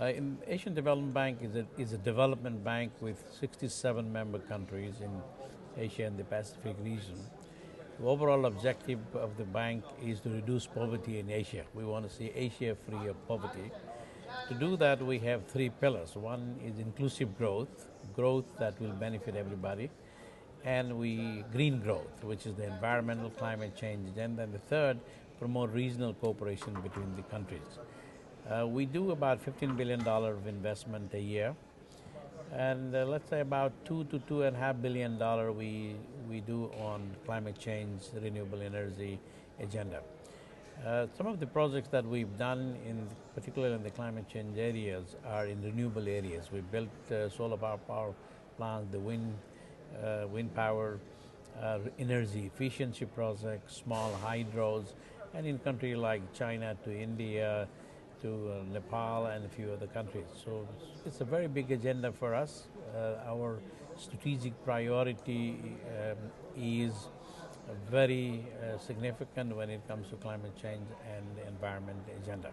In Asian Development Bank is a development bank with 67 member countries in Asia and the Pacific region. The overall objective of the bank is to reduce poverty in Asia. We want to see Asia free of poverty. To do that, we have three pillars. One is inclusive growth, growth that will benefit everybody, and green growth, which is the environmental climate change agenda, and the third, promote regional cooperation between the countries. We do about $15 billion of investment a year, and let's say about $2 to $2.5 billion we do on climate change, renewable energy agenda. Some of the projects that we've done, particularly in the climate change areas, are in renewable areas. We built solar power plants, the wind power, energy efficiency projects, small hydros, and in countries like China to India to Nepal and a few other countries. So it's a very big agenda for us. Our strategic priority is very significant when it comes to climate change and the environment agenda.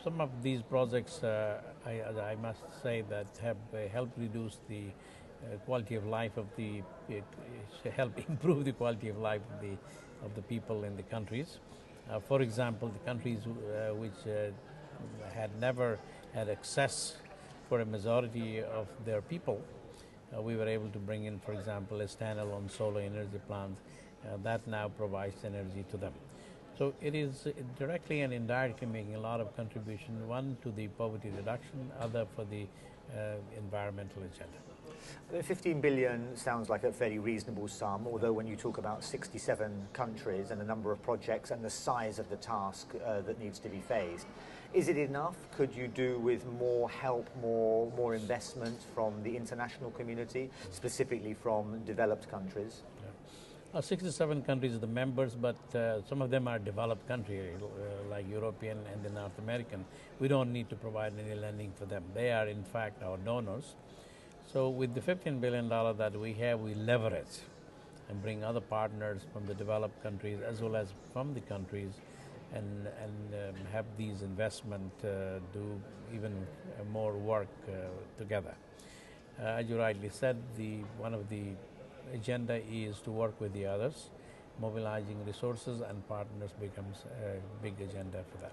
Some of these projects, I must say, that have helped reduce the quality of life of help improve the quality of life of the people in the countries. For example, the countries which had never had access for a majority of their people, we were able to bring in, for example, a standalone solar energy plant that now provides energy to them. So it is directly and indirectly making a lot of contribution, one to the poverty reduction, other for the environmental agenda. 15 billion sounds like a fairly reasonable sum, although when you talk about 67 countries and the number of projects and the size of the task that needs to be faced, is it enough? Could you do with more help, more investment from the international community, specifically from developed countries? 67 countries are the members, but some of them are developed countries, like European and the North American. We don't need to provide any lending for them. They are, in fact, our donors. So with the $15 billion that we have, we leverage and bring other partners from the developed countries as well as from the countries and have these investments do even more work together. As you rightly said, one of the agenda is to work with the others. Mobilizing resources and partners becomes a big agenda for that.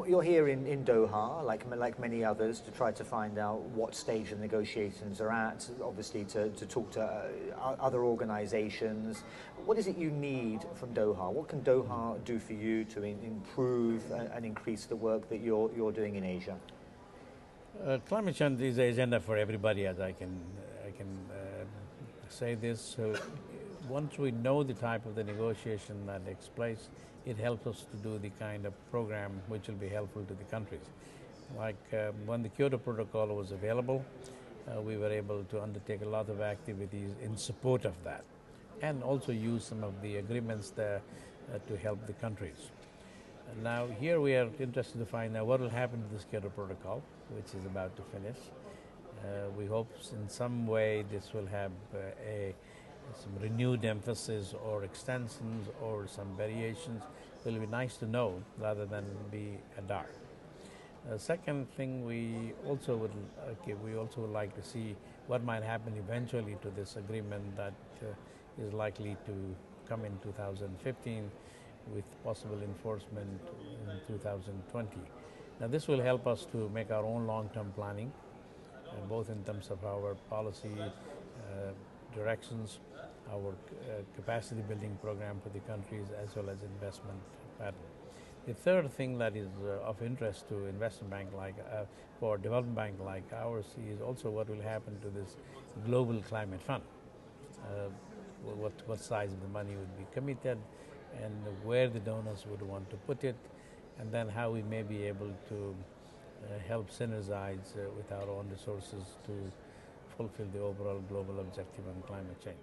You're here in Doha, like many others, to try to find out what stage the negotiations are at, obviously to talk to other organizations. What is it you need from Doha? What can Doha do for you to improve and increase the work that you're doing in Asia? Climate change is an agenda for everybody, as I can say this. So once we know the type of the negotiation that takes place, it helps us to do the kind of program which will be helpful to the countries. Like when the Kyoto Protocol was available, we were able to undertake a lot of activities in support of that, and also use some of the agreements there to help the countries. Now here we are interested to find out what will happen to this Kyoto Protocol, which is about to finish. We hope in some way this will have some renewed emphasis or extensions or some variations. It will be nice to know rather than be a dark. Second thing, we also would like to see what might happen eventually to this agreement that is likely to come in 2015 with possible enforcement in 2020. Now this will help us to make our own long-term planning, both in terms of our policy directions, our capacity building program for the countries, as well as investment pattern. The third thing that is of interest to investment bank for a development bank like ours is also what will happen to this global climate fund. What size of the money would be committed, and where the donors would want to put it, and then how we may be able to help synergize with our own resources to fulfill the overall global objective on climate change.